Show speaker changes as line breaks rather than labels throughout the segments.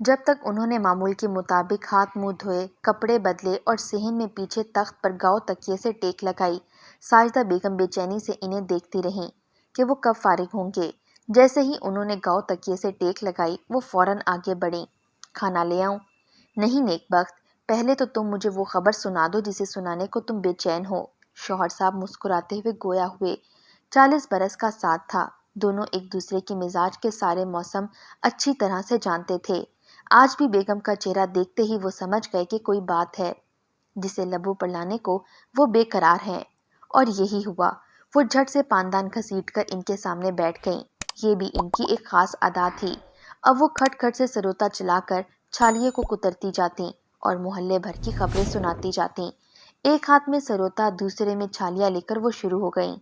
جب تک انہوں نے معمول کے مطابق ہاتھ منہ دھوئے، کپڑے بدلے اور صحن میں پیچھے تخت پر گاؤ تکیے سے ٹیک لگائی، ساجدہ بیگم بے چینی سے انہیں دیکھتی رہیں کہ وہ کب فارغ ہوں گے۔ جیسے ہی انہوں نے گاؤ تکیے سے ٹیک لگائی، وہ فوراً آگے بڑھیں۔ کھانا لے آؤں؟ نہیں نیک بخت، پہلے تو تم مجھے وہ خبر سنا دو جسے سنانے کو تم بے چین ہو۔ شوہر صاحب مسکراتے ہوئے گویا ہوئے۔ 40 برس کا ساتھ تھا، دونوں ایک دوسرے کے مزاج کے سارے موسم اچھی طرح سے جانتے تھے۔ آج بھی بیگم کا چہرہ دیکھتے ہی وہ سمجھ گئے کہ کوئی بات ہے جسے لبوں پر لانے کو وہ بے قرار ہیں، اور یہی ہوا۔ وہ جھٹ سے پاندان گھسیٹ کر ان کے سامنے بیٹھ گئیں۔ یہ بھی ان کی ایک خاص ادا تھی۔ اب وہ کھٹ کھٹ سے سروتا چلا کر چھالیے کو کترتی جاتیں اور محلے بھر کی خبریں سناتی جاتیں۔ ایک ہاتھ میں سروتا، دوسرے میں چھالیاں لے کر وہ شروع ہو گئیں۔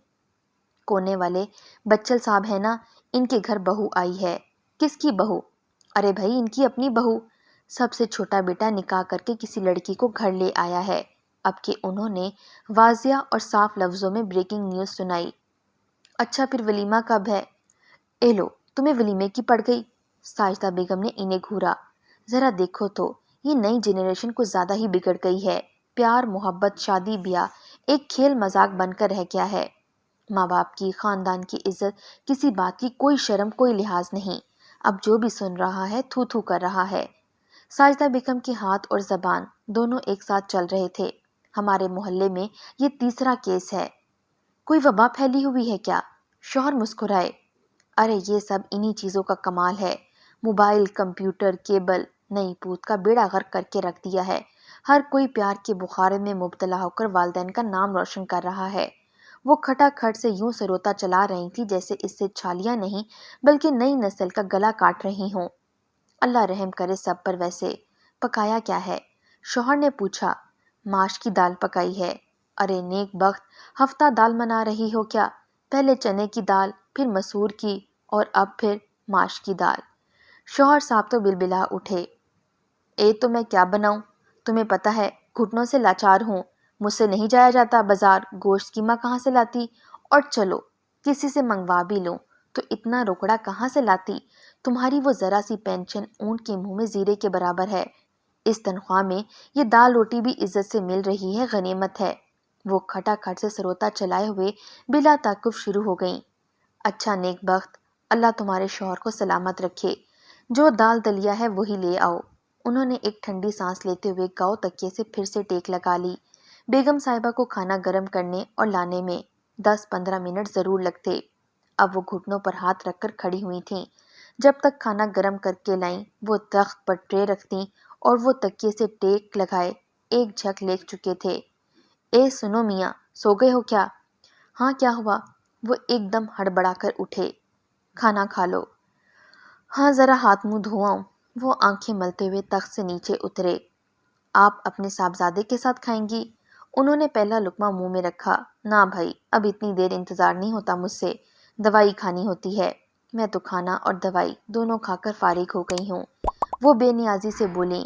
کونے والے بچل صاحب ہیں نا، ان کے گھر بہو آئی ہے۔ کس کی بہو؟ ارے بھائی ان کی اپنی بہو۔ سب سے چھوٹا بیٹا نکاح کر کے کسی لڑکی کو گھر لے آیا ہے۔ اب کہ انہوں نے واضح اور صاف لفظوں میں بریکنگ نیوز سنائی۔ اچھا پھر ولیمہ کب ہے؟ اے لو، تمہیں ولیمے کی پڑ گئی؟ ساجدہ بیگم نے انہیں گھورا۔ ذرا دیکھو تو، یہ نئی جنریشن کو زیادہ ہی بگڑ گئی ہے۔ پیار محبت شادی بیاہ ایک کھیل مذاق بن کر رہ گیا ہے۔ ماں باپ کی، خاندان کی عزت، کسی بات کی کوئی شرم کوئی لحاظ نہیں۔ اب جو بھی سن رہا ہے تھو تھو کر رہا ہے۔ ساجدہ بیگم کے ہاتھ اور زبان دونوں ایک ساتھ چل رہے تھے۔ ہمارے محلے میں یہ تیسرا کیس ہے۔ کوئی وبا پھیلی ہوئی ہے کیا؟ شوہر مسکرائے۔ ارے یہ سب انہی چیزوں کا کمال ہے۔ موبائل، کمپیوٹر، کیبل، نئی پوت کا بیڑا غرق کر کے رکھ دیا ہے۔ ہر کوئی پیار کے بخار میں مبتلا ہو کر والدین کا نام روشن کر رہا ہے۔ وہ کھٹا کھٹ سے یوں سروتا چلا رہی تھی جیسے اس سے چھالیاں نہیں بلکہ نئی نسل کا گلا کاٹ رہی ہوں۔ اللہ رحم کرے سب پر۔ ویسے پکایا کیا ہے؟ شوہر نے پوچھا۔ ماش کی دال پکائی ہے۔ ارے نیک بخت، ہفتہ دال منا رہی ہو کیا؟ پہلے چنے کی دال، پھر مسور کی، اور اب پھر ماش کی دال۔ شوہر صاحب تو بلبلا اٹھے۔ اے تو میں کیا بناؤں؟ تمہیں پتہ ہے گھٹنوں سے لاچار ہوں، مجھ سے نہیں جایا جاتا بازار، گوشت قیمہ کہاں سے لاتی؟ اور چلو کسی سے منگوا بھی لوں تو اتنا روکڑا کہاں سے لاتی؟ تمہاری وہ ذرا سی پینشن اونٹ کے منہ میں زیرے کے برابر ہے۔ اس تنخواہ میں یہ دال روٹی بھی عزت سے مل رہی ہے، غنیمت ہے۔ وہ کھٹا کھٹ سے سروتا چلائے ہوئے بلا توقف شروع ہو گئیں۔ اچھا نیک بخت، اللہ تمہارے شوہر کو سلامت رکھے۔ جو دال دلیا ہے وہی لے آؤ۔ انہوں نے ایک ٹھنڈی سانس لیتے ہوئے گاؤ تکیے سے پھر سے ٹیک لگا لی۔ بیگم صاحبہ کو کھانا گرم کرنے اور لانے میں 10-15 منٹ ضرور لگتے۔ اب وہ گھٹنوں پر ہاتھ رکھ کر کھڑی ہوئی تھیں۔ جب تک کھانا گرم کر کے لائیں، وہ تخت پر ٹرے رکھتیں اور وہ تکیے سے ٹیک لگائے ایک جھک لے چکے تھے۔ اے سنو میاں، سو گئے ہو کیا؟ ہاں کیا ہوا؟ وہ ایک دم ہڑبڑا کر اٹھے۔ کھانا کھا لو۔ ہاں ذرا ہاتھ منہ دھو آؤں۔ وہ آنکھیں ملتے ہوئے تخت سے نیچے اترے۔ آپ اپنے صاحبزادے کے ساتھ کھائیں گی؟ انہوں نے پہلا لقمہ منہ میں رکھا۔ نہ بھائی، اب اتنی دیر انتظار نہیں ہوتا مجھ سے، دوائی کھانی ہوتی ہے۔ میں تو کھانا اور دوائی دونوں کھا کر فارغ ہو گئی ہوں۔ وہ بے نیازی سے بولیں۔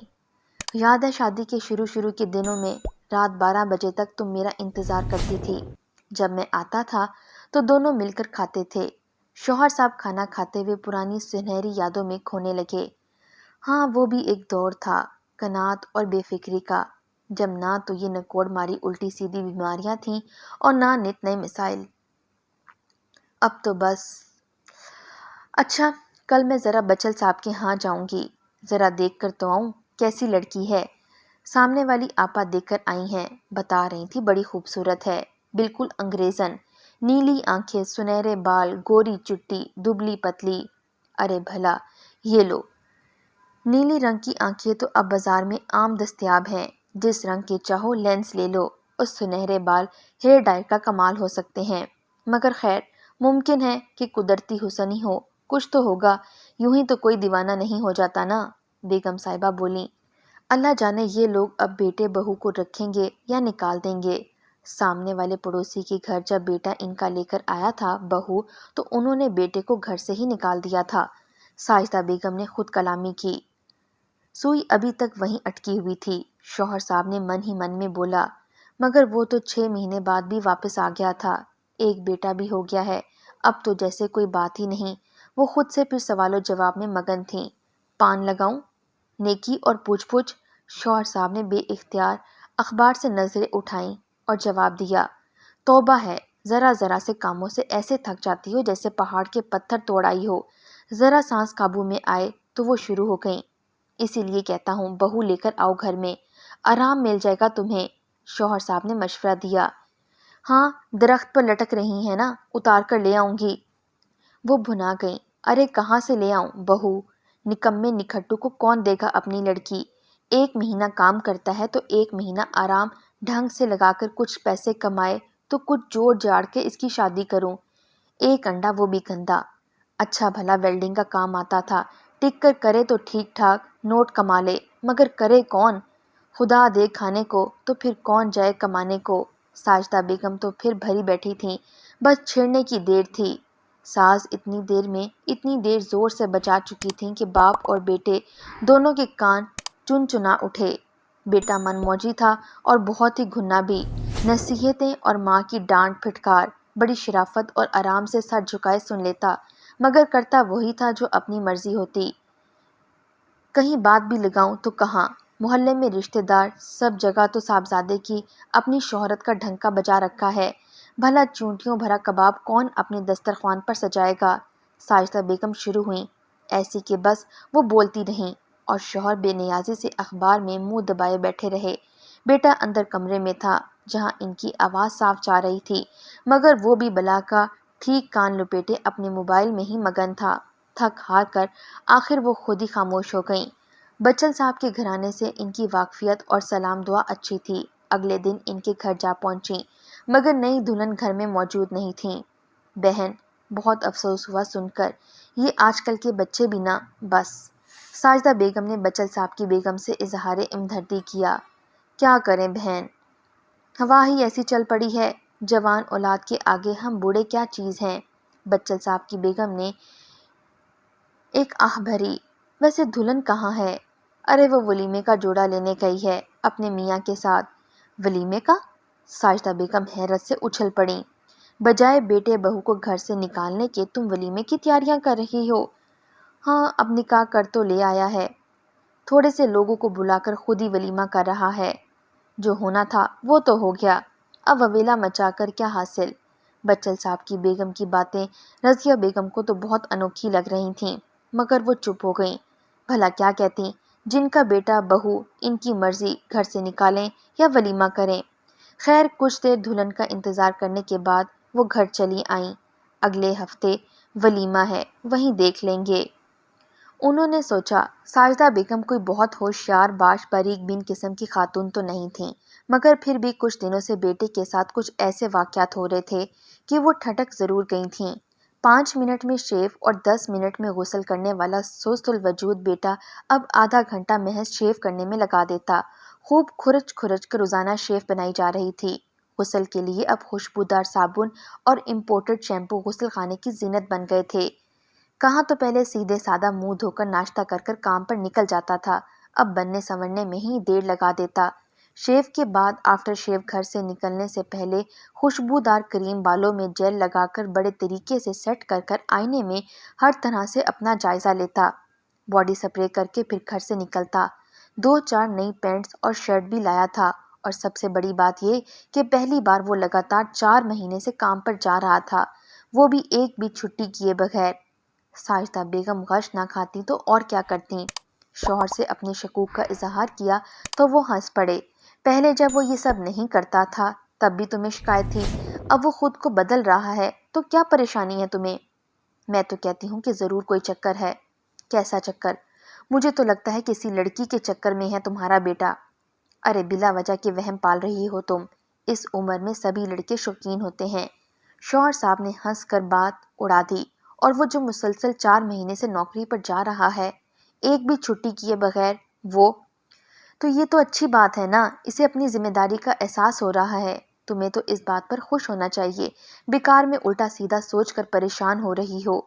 یاد ہے شادی کے شروع کے دنوں میں رات 12 بجے تک تم میرا انتظار کرتی تھی۔ جب میں آتا تھا تو دونوں مل کر کھاتے تھے۔ شوہر صاحب کھانا کھاتے ہوئے پرانی سنہری یادوں میں کھونے لگے۔ ہاں وہ بھی ایک دور تھا، قناعت اور بے فکری کا، جب نہ تو یہ نکوڑ ماری الٹی سیدھی بیماریاں تھیں اور نہ نت نئے مسائل۔ اب تو بس۔ اچھا کل میں ذرا بچل صاحب کے ہاں جاؤں گی، ذرا دیکھ کر تو آؤں کیسی لڑکی ہے۔ سامنے والی آپا دیکھ کر آئی ہیں، بتا رہی تھی بڑی خوبصورت ہے، بالکل انگریزن، نیلی آنکھیں، سنہرے بال، گوری چٹی، دبلی پتلی۔ ارے بھلا یہ لو، نیلی رنگ کی آنکھیں تو اب بازار میں عام دستیاب ہیں، جس رنگ کے چاہو لینس لے لو۔ اور سنہرے بال ہیئر ڈائی کا کمال ہو سکتے ہیں، مگر خیر ممکن ہے کہ قدرتی حسن ہی ہو، کچھ تو ہوگا، یوں ہی تو کوئی دیوانہ نہیں ہو جاتا نا۔ بیگم صاحبہ بولیں۔ اللہ جانے یہ لوگ اب بیٹے بہو کو رکھیں گے یا نکال دیں گے۔ سامنے والے پڑوسی کے گھر جب بیٹا ان کا لے کر آیا تھا بہو، تو انہوں نے بیٹے کو گھر سے ہی نکال دیا تھا۔ ساجدہ بیگم نے خود کلامی کی۔ سوئی ابھی تک وہیں اٹکی ہوئی تھی۔ شوہر صاحب نے من ہی من میں بولا، مگر وہ تو 6 مہینے بعد بھی واپس آ گیا تھا، ایک بیٹا بھی ہو گیا ہے، اب تو جیسے کوئی بات ہی نہیں۔ وہ خود سے پھر سوال و جواب میں مگن تھیں۔ پان لگاؤں؟ نیکی اور پوچھ پوچھ؟ شوہر صاحب نے بے اختیار اخبار سے نظریں اٹھائیں اور جواب دیا، توبہ ہے، ذرا ذرا سے کاموں سے ایسے تھک جاتی ہو جیسے پہاڑ کے پتھر توڑ آئی ہو، ذرا سانس قابو میں آئے تو وہ شروع ہو گئیں۔ اسی لیے کہتا ہوں بہو لے کر آؤ گھر میں، آرام مل جائے گا تمہیں، شوہر صاحب نے مشورہ دیا۔ ہاں درخت پر لٹک رہی ہیں نا، اتار کر لے آؤں گی۔ وہ بھنا گئیں، ارے کہاں سے لے آؤں بہو، نکمے نکھٹو کو کون دے گا اپنی لڑکی، 1 مہینہ کام کرتا ہے تو 1 مہینہ آرام ڈھنگ سے لگا کر کچھ پیسے کمائے تو کچھ جوڑ جاڑ کے اس کی شادی کروں۔ ایک انڈا وہ بھی گندا، اچھا بھلا ویلڈنگ کا کام آتا تھا، ٹک کر کرے تو ٹھیک ٹھاک نوٹ کما لے، مگر کرے کون؟ خدا دے کھانے کو تو پھر کون جائے کمانے کو۔ ساجدہ بیگم تو پھر بھری بیٹھی تھیں، بس چھڑنے کی دیر تھی۔ ساز اتنی دیر زور سے بجا چکی تھیں کہ باپ اور بیٹے دونوں کے کان چن چنا اٹھے۔ بیٹا من موجی تھا اور بہت ہی گھنا بھی، نصیحتیں اور ماں کی ڈانٹ پھٹکار بڑی شرافت اور آرام سے سر جھکائے سن لیتا، مگر کرتا وہی تھا جو اپنی مرضی ہوتی۔ کہیں بات بھی لگاؤں تو کہاں، محلے میں رشتہ دار سب جگہ تو صاحبزادے کی اپنی شہرت کا ڈھنکا بجا رکھا ہے، بھلا چونٹیوں بھرا کباب کون اپنے دسترخوان پر سجائے گا۔ ساجدہ بیگم شروع ہوئیں، ایسی کہ بس وہ بولتی رہیں اور شوہر بے نیازی سے اخبار میں منہ دبائے بیٹھے رہے۔ بیٹا اندر کمرے میں تھا جہاں ان کی آواز صاف جا رہی تھی، مگر وہ بھی بلا کا ٹھیک کان لپیٹے اپنے موبائل میں ہی مگن تھا۔ تھک ہار کر آخر وہ خود ہی خاموش ہو گئیں۔ بچن صاحب کے گھرانے سے ان کی واقفیت اور سلام دعا اچھی تھی۔ اگلے دن ان کے گھر جا پہنچیں، مگر نئی دلہن گھر میں موجود نہیں تھیں۔ بہن، بہت افسوس ہوا سن کر، یہ آج کل کے بچے بھی نہ بس۔ ساجدہ بیگم نے بچن صاحب کی بیگم سے اظہار ہمدردی کیا۔ کیا کریں بہن، ہوا ہی ایسی چل پڑی ہے، جوان اولاد کے آگے ہم بوڑھے کیا چیز ہیں۔ بچن صاحب کی بیگم نے ایک آہ بھری، ویسے دلہن کہاں ہے؟ ارے وہ ولیمے کا جوڑا لینے گئی ہے اپنے میاں کے ساتھ۔ ولیمے کا؟ ساجدہ بیگم حیرت سے اچھل پڑیں۔ بجائے بیٹے بہو کو گھر سے نکالنے کے تم ولیمے کی تیاریاں کر رہی ہو؟ ہاں اب نکاح کر تو لے آیا ہے، تھوڑے سے لوگوں کو بلا کر خود ہی ولیمہ کر رہا ہے، جو ہونا تھا وہ تو ہو گیا، اب وویلا مچا کر کیا حاصل۔ بچن صاحب کی بیگم کی باتیں رضیہ بیگم کو تو بہت انوکھی لگ رہی تھیں، مگر وہ چپ ہو گئیں۔ بھلا کیا کہتی، جن کا بیٹا بہو ان کی مرضی گھر سے نکالیں یا ولیمہ کریں۔ خیر کچھ دیر دلہن کا انتظار کرنے کے بعد وہ گھر چلی آئیں۔ اگلے ہفتے ولیمہ ہے، وہیں دیکھ لیں گے۔ انہوں نے سوچا ساجدہ بیگم کوئی بہت ہوشیار باش باریک بین قسم کی خاتون تو نہیں تھیں، مگر پھر بھی کچھ دنوں سے بیٹے کے ساتھ کچھ ایسے واقعات ہو رہے تھے کہ وہ ٹھٹک ضرور گئی تھیں۔ 5 منٹ میں شیو اور 10 منٹ میں غسل کرنے والا سست الوجود بیٹا اب آدھا گھنٹہ محض شیو کرنے میں لگا دیتا۔ خوب کھرچ کھرچ کر روزانہ شیو بنائی جا رہی تھی۔ غسل کے لیے اب خوشبودار صابن اور امپورٹڈ شیمپو غسل خانے کی زینت بن گئے تھے۔ کہاں تو پہلے سیدھے سادہ منہ دھو کر ناشتہ کر کر کام پر نکل جاتا تھا، اب بننے سنورنے میں ہی دیر لگا دیتا۔ شیو کے بعد آفٹر شیو گھر سے نکلنے سے پہلے خوشبودار کریم بالوں میں جیل لگا کر بڑے طریقے سے سیٹ کر کر آئینے میں ہر طرح سے اپنا جائزہ لیتا، باڈی سپرے کر کے پھر گھر سے نکلتا۔ 2-4 نئی پینٹس اور شرٹ بھی لایا تھا، اور سب سے بڑی بات یہ کہ پہلی بار وہ لگاتار 4 مہینے سے کام پر جا رہا تھا، وہ بھی ایک بھی چھٹی کیے بغیر۔ ساجدہ بیگم غش نہ کھاتی تو اور کیا کرتیں؟ شوہر سے اپنے شکوک کا اظہار کیا تو وہ ہنس پڑے۔ پہلے جب وہ یہ سب نہیں کرتا تھا تب بھی تمہیں شکایت تھی، اب وہ خود کو بدل رہا ہے تو کیا پریشانی ہے تمہیں؟ میں تو کہتی ہوں کہ ضرور کوئی چکر ہے۔ کیسا چکر؟ مجھے تو لگتا ہے کسی لڑکی کے چکر میں ہے تمہارا بیٹا۔ ارے بلا وجہ کے وہم پال رہی ہو تم، اس عمر میں سبھی لڑکے شوقین ہوتے ہیں۔ شوہر صاحب نے ہنس کر بات اڑا دی، اور وہ جو مسلسل 4 مہینے سے نوکری پر جا رہا ہے ایک بھی چھٹی کیے بغیر، وہ تو یہ تو اچھی بات ہے نا، اسے اپنی ذمہ داری کا احساس ہو رہا ہے۔ تمہیں تو اس بات پر خوش ہونا چاہیے، بیکار میں الٹا سیدھا سوچ کر پریشان ہو رہی ہو۔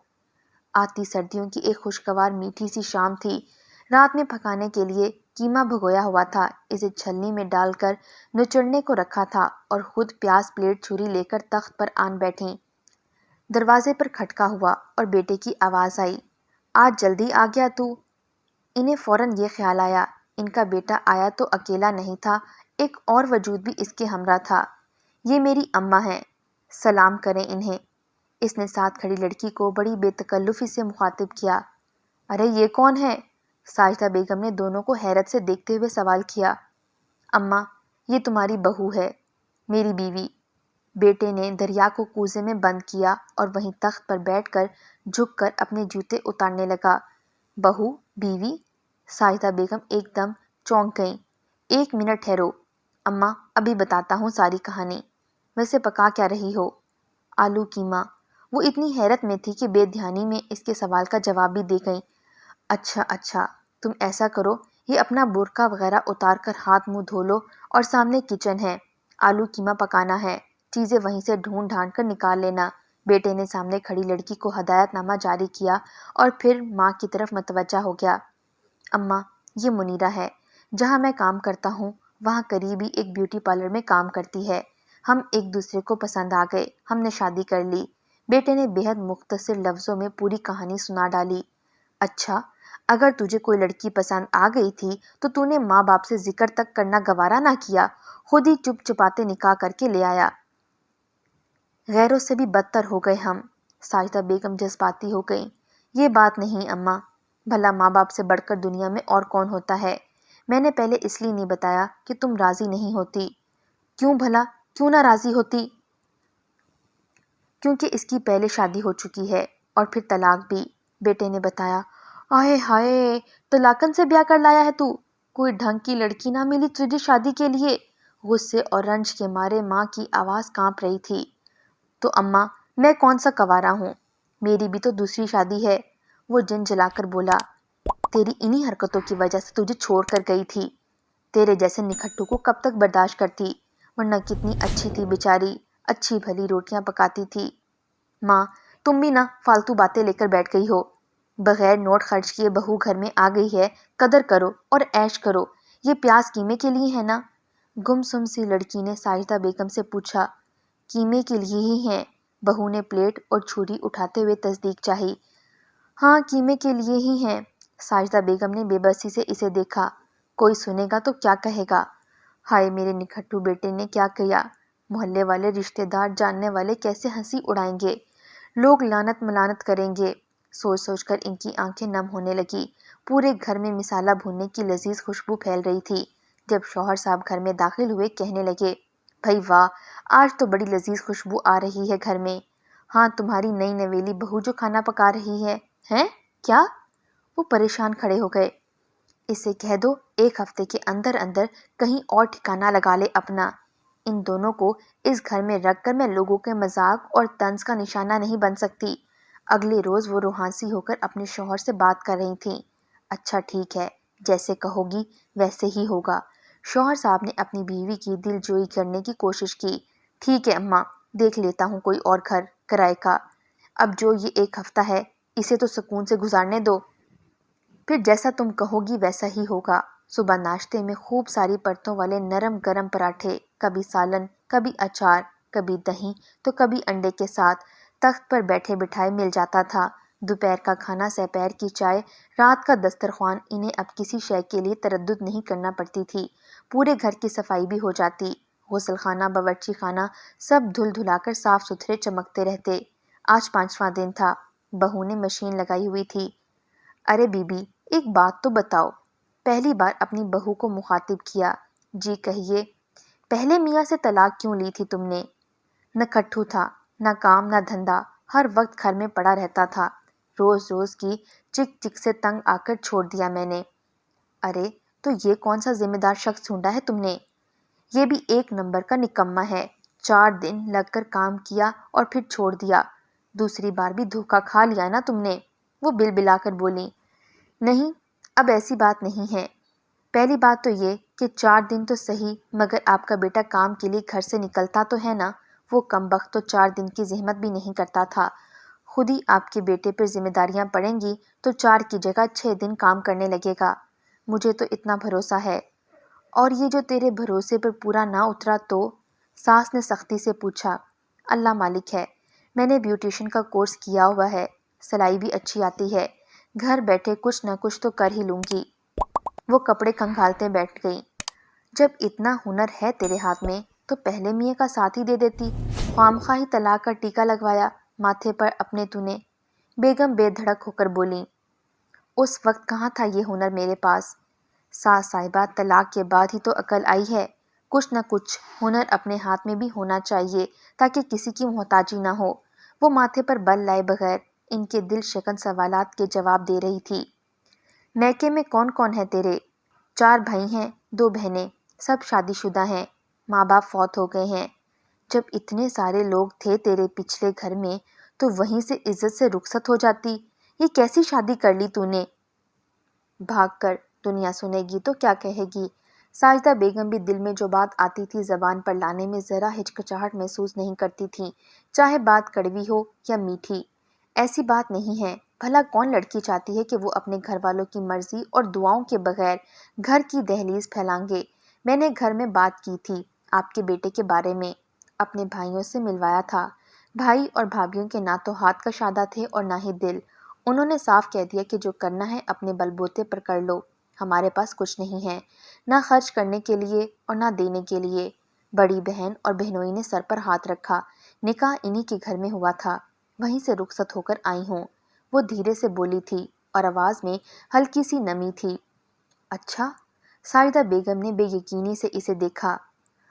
آتی سردیوں کی ایک خوشگوار میٹھی سی شام تھی، رات میں پکانے کے لیے قیمہ بھگویا ہوا تھا، اسے چھلنی میں ڈال کر نچڑنے کو رکھا تھا اور خود پیاز پلیٹ چھری لے کر تخت پر آن بیٹھیں۔ دروازے پر کھٹکا ہوا اور بیٹے کی آواز آئی، آج جلدی آ گیا تو؟ انہیں فوراً یہ خیال آیا ان کا بیٹا آیا تو اکیلا نہیں تھا، ایک اور وجود بھی اس کے ہمراہ تھا۔ یہ میری اماں ہیں، سلام کریں انہیں۔ اس نے ساتھ کھڑی لڑکی کو بڑی بے تکلفی سے مخاطب کیا۔ ارے یہ کون ہے؟ ساجدہ بیگم نے دونوں کو حیرت سے دیکھتے ہوئے سوال کیا۔ اماں، یہ تمہاری بہو ہے، میری بیوی۔ بیٹے نے دریا کو کوزے میں بند کیا اور وہیں تخت پر بیٹھ کر جھک کر اپنے جوتے اتارنے لگا۔ بہو، بیوی؟ ساجدہ بیگم ایک دم چونک گئیں۔ ایک منٹ ٹھہرو اماں، ابھی بتاتا ہوں ساری کہانی۔ ویسے پکا کیا رہی ہو؟ آلو قیمہ۔ وہ اتنی حیرت میں تھی کہ بے دھیانی میں اس کے سوال کا جواب بھی دے گئیں۔ اچھا اچھا، تم ایسا کرو، یہ اپنا برقع وغیرہ اتار کر ہاتھ منہ دھو لو اور سامنے کچن ہے، آلو قیمہ پکانا ہے، چیزیں وہیں سے ڈھونڈ ڈھانڈ کر نکال لینا۔ بیٹے نے سامنے کھڑی لڑکی کو ہدایت نامہ جاری کیا اور پھر ماں کی طرف متوجہ ہو گیا۔ اماں، یہ منیرہ ہے، جہاں میں کام کرتا ہوں وہاں قریب ہی ایک بیوٹی پارلر میں کام کرتی ہے۔ ہم ایک دوسرے کو پسند آ گئے، ہم نے شادی کر لی۔ بیٹے نے بے حد مختصر لفظوں میں پوری کہانی سنا ڈالی۔ اچھا، اگر تجھے کوئی لڑکی پسند آ گئی تھی تو تو نے ماں باپ سے ذکر تک کرنا گوارا نہ کیا، خود ہی چپ چپاتے نکاح کر کے لے آیا۔ غیروں سے بھی بدتر ہو گئے ہم۔ ساجدہ بیگم جذباتی ہو گئیں۔ یہ بات نہیں اماں، بھلا ماں باپ سے بڑھ کر دنیا میں اور کون ہوتا ہے؟ میں نے پہلے اس لیے نہیں بتایا کہ تم راضی نہیں ہوتی۔ کیوں بھلا، کیوں نہ راضی ہوتی؟ کیونکہ اس کی پہلے شادی ہو چکی ہے اور پھر طلاق بھی، بیٹے نے بتایا۔ آہے ہائے، طلاقن سے بیاہ کر لایا ہے تو؟ کوئی ڈھنگ کی لڑکی نہ ملی تجھے شادی کے لیے؟ غصے اور رنج کے مارے ماں کی آواز کانپ رہی تھی۔ تو اماں، میں کون سا کنوارا ہوں؟ میری بھی تو دوسری شادی ہے، وہ جن جلا کر بولا۔ تیری انہی حرکتوں کی وجہ سے تجھے چھوڑ کر گئی تھی۔ تیرے جیسے نکھٹو کو کب تک برداشت کرتی، ورنہ کتنی اچھی تھی بیچاری، اچھی بھلی روٹیاں پکاتی تھی۔ ماں، تم بھی نہ فالتو باتیں لے کر بیٹھ گئی ہو۔ بغیر نوٹ خرچ کیے بہو گھر میں آ گئی ہے، قدر کرو اور عیش کرو۔ یہ پیاز قیمے کے لیے ہے نا؟ گمسم سی لڑکی نے ساجدہ بیگم سے پوچھا۔ قیمے کے لیے ہی ہیں، بہو نے پلیٹ اور چھری اٹھاتے ہوئے تصدیق چاہی۔ ہاں، قیمے کے لیے ہی ہیں۔ ساجدہ بیگم نے بے بسی سے اسے دیکھا۔ کوئی سنے گا تو کیا کہے گا؟ ہائے میرے نکھٹو بیٹے نے کیا کیا؟ محلے والے، رشتے دار، جاننے والے کیسے ہنسی اڑائیں گے؟ لوگ لعنت ملعنت کریں گے۔ سوچ سوچ کر ان کی آنکھیں نم ہونے لگی۔ پورے گھر میں مسالہ بھوننے کی لذیذ خوشبو پھیل رہی تھی۔ جب شوہر صاحب گھر میں داخل ہوئے کہنے لگے، بھائی واہ، آج تو بڑی لذیذ خوشبو آ رہی ہے گھر میں۔ ہاں، تمہاری نئی نویلی بہو جو کھانا پکا رہی ہے۔ ہیں؟ کیا؟ وہ پریشان کھڑے ہو گئے۔ اسے کہہ دو ایک ہفتے کے اندر اندر کہیں اور ٹھکانہ لگا لے اپنا۔ ان دونوں کو اس گھر میں رکھ کر میں لوگوں کے مذاق اور طنز کا نشانہ نہیں بن سکتی۔ اگلے روز وہ روحانسی ہو کر اپنے شوہر سے بات کر رہی تھیں۔ اچھا ٹھیک ہے، جیسے کہو گی ویسے ہی ہوگا۔ شوہر صاحب نے اپنی بیوی کی دل جوئی کرنے کی کوشش کی۔ ٹھیک ہے اماں، دیکھ لیتا ہوں کوئی اور گھر کرائے کا۔ اب جو یہ ایک ہفتہ ہے اسے تو سکون سے گزارنے دو، پھر جیسا تم کہو گی ویسا ہی ہوگا۔ صبح ناشتے میں خوب ساری پرتوں والے نرم گرم پراٹھے، کبھی سالن، کبھی اچار، کبھی دہی تو کبھی انڈے کے ساتھ تخت پر بیٹھے بٹھائے مل جاتا تھا۔ دوپہر کا کھانا، سحپہر کی چائے، رات کا دسترخوان، انہیں اب کسی شے کے لیے تردد نہیں کرنا پڑتی تھی۔ پورے گھر کی صفائی بھی ہو جاتی۔ غسل خانہ، باورچی خانہ سب دھل دھلا کر صاف ستھرے چمکتے رہتے۔ آج 5واں دن تھا۔ بہو نے مشین لگائی ہوئی تھی۔ ارے بی بی، ایک بات تو بتاؤ، پہلی بار اپنی بہو کو مخاطب کیا۔ جی کہیے۔ پہلے میاں سے طلاق کیوں لی تھی تم نے؟ نکھٹو تھا، نہ کام نہ دھندا، ہر وقت گھر میں پڑا رہتا تھا۔ روز روز کی چک چک سے تنگ آ کر چھوڑ دیا میں نے۔ ارے تو یہ کون سا ذمہ دار شخص ڈھونڈا ہے تم نے؟ یہ بھی ایک نمبر کا نکما ہے۔ 4 دن لگ کر کام کیا اور پھر چھوڑ دیا۔ دوسری بار بھی دھوکہ کھا لیا نا تم نے؟ وہ بل بلا کر بولی۔ نہیں، اب ایسی بات نہیں ہے۔ پہلی بات تو یہ کہ 4 دن تو صحیح، مگر آپ کا بیٹا کام کے لیے گھر سے نکلتا تو ہے نا؟ وہ کمبخت تو 4 دن کی زحمت بھی نہیں کرتا تھا۔ خود ہی آپ کے بیٹے پر ذمہ داریاں پڑیں گی تو 4 کی جگہ 6 دن کام کرنے لگے گا۔ مجھے تو اتنا بھروسہ ہے۔ اور یہ جو تیرے بھروسے پر پورا نہ اترا تو؟ ساس نے سختی سے پوچھا۔ اللہ مالک ہے، میں نے بیوٹیشن کا کورس کیا ہوا ہے، سلائی بھی اچھی آتی ہے، گھر بیٹھے کچھ نہ کچھ تو کر ہی لوں گی۔ وہ کپڑے کھنگالتے بیٹھ گئی۔ جب اتنا ہنر ہے تیرے ہاتھ میں تو پہلے میاں کا ساتھ ہی دے دیتی، خواہ طلاق کا ٹیکا لگوایا ماتھے پر اپنے تو نے۔ بیگم بے دھڑک ہو کر بولی، اس وقت کہاں تھا یہ ہنر میرے پاس؟ ساس صاحبہ طلاق کے بعد ہی تو عقل آئی ہے، کچھ نہ کچھ ہنر اپنے ہاتھ میں بھی ہونا چاہیے تاکہ کسی کی محتاجی نہ ہو۔ وہ ماتھے پر بل لائے بغیر ان کے دل شکن سوالات کے جواب دے رہی تھی۔ میکے میں کون کون ہے تیرے؟ 4 بھائی ہیں، 2 بہنیں، سب شادی شدہ ہیں، ماں باپ فوت ہو گئے ہیں۔ جب اتنے سارے لوگ تھے تیرے پچھلے گھر میں تو وہیں سے عزت سے رخصت ہو جاتی، یہ کیسی شادی کر لی تو نے؟ بھاگ کر دنیا سنے گی تو کیا کہے گی؟ ساجدہ بیگم بھی دل میں جو بات آتی تھی زبان پر لانے میں ذرا ہچکچاہٹ محسوس نہیں کرتی تھی، چاہے بات کڑوی ہو یا میٹھی۔ ایسی بات نہیں ہے، بھلا کون لڑکی چاہتی ہے کہ وہ اپنے گھر والوں کی مرضی اور دعاؤں کے بغیر گھر کی دہلیز پھیلانگے؟ میں نے گھر میں بات کی تھی آپ کے بیٹے کے بارے میں، اپنے بھائیوں سے ملوایا تھا۔ بھائی اور بھابھیوں کے نہ تو ہاتھ کا شادہ تھے اور نہ ہی دل۔ انہوں نے صاف کہہ دیا کہ جو کرنا ہے اپنے بل بوتے پر کر لو، ہمارے پاس کچھ نہیں ہے، نہ خرچ کرنے کے لیے اور نہ دینے کے لیے۔ بڑی بہن اور بہنوئی نے سر پر ہاتھ رکھا، نکاح انہی کے گھر میں ہوا تھا، وہیں سے رخصت ہو کر آئی ہوں۔ وہ دھیرے سے بولی تھی اور آواز میں ہلکی سی نمی تھی۔ اچھا؟ ساجدہ بیگم نے بے یقینی سے اسے دیکھا۔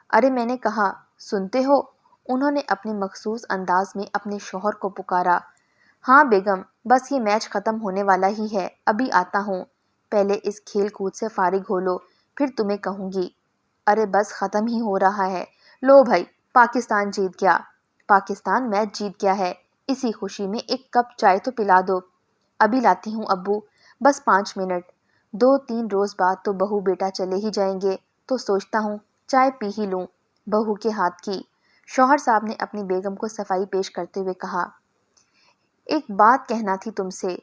ارے میں نے کہا، سنتے ہو؟ انہوں نے اپنے مخصوص انداز میں اپنے شوہر کو پکارا۔ ہاں بیگم، بس یہ میچ ختم ہونے والا ہی ہے، ابھی آتا ہوں، پہلے اس کھیل کود سے فارغ ہو لو پھر تمہیں کہوں گی۔ ارے بس ختم ہی ہو رہا ہے، لو بھائی، پاکستان جیت گیا، پاکستان میچ جیت گیا ہے، اسی خوشی میں ایک کپ چائے تو پلا دو۔ ابھی لاتی ہوں ابو، بس 5 منٹ، 2-3 روز بعد تو بہو بیٹا چلے ہی جائیں گے تو سوچتا ہوں چائے پی ہی لوں بہو کے ہاتھ کی۔ شوہر صاحب نے اپنی بیگم کو صفائی پیش کرتے ہوئے کہا، ایک بات کہنا تھی تم سے۔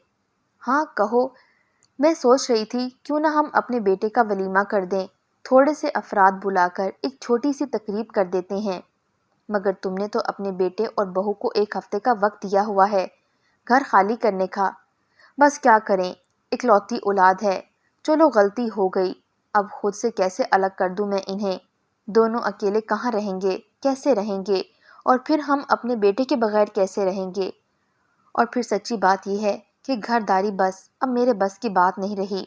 ہاں کہو۔ میں سوچ رہی تھی کیوں نہ ہم اپنے بیٹے کا ولیمہ کر دیں، تھوڑے سے افراد بلا کر ایک چھوٹی سی تقریب کر دیتے ہیں۔ مگر تم نے تو اپنے بیٹے اور بہو کو 1 ہفتے کا وقت دیا ہوا ہے گھر خالی کرنے کا۔ بس کیا کریں، اکلوتی اولاد ہے، چلو غلطی ہو گئی، اب خود سے کیسے الگ کر دوں میں انہیں؟ دونوں اکیلے کہاں رہیں گے، کیسے رہیں گے؟ اور پھر ہم اپنے بیٹے کے بغیر کیسے رہیں گے؟ اور پھر سچی بات یہ ہے کہ گھر داری بس اب میرے بس کی بات نہیں رہی۔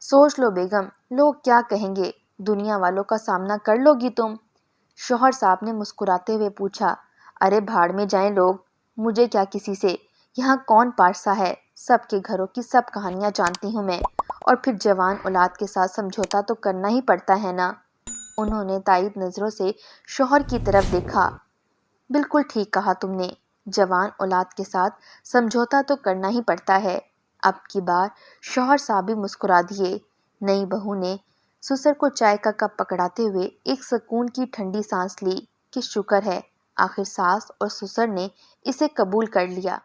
سوچ لو بیگم، لوگ کیا کہیں گے، دنیا والوں کا سامنا کر لو گی تم؟ شوہر صاحب نے مسکراتے ہوئے پوچھا، ارے بھاڑ میں جائیں لوگ، مجھے کیا کسی سے، یہاں کون پارسا ہے، سب کے گھروں کی سب کہانیاں جانتی ہوں میں، اور پھر جوان اولاد کے ساتھ سمجھوتا تو کرنا ہی پڑتا ہے نا۔ انہوں نے تائید نظروں سے شوہر کی طرف دیکھا۔ بالکل ٹھیک کہا تم نے، جوان اولاد کے ساتھ سمجھوتا تو کرنا ہی پڑتا ہے۔ اب کی بار شوہر صاحب بھی مسکرا دیے۔ نئی بہو نے سسر کو چائے کا کپ پکڑاتے ہوئے ایک سکون کی ٹھنڈی سانس لی کہ شکر ہے آخر ساس اور سسر نے اسے قبول کر لیا۔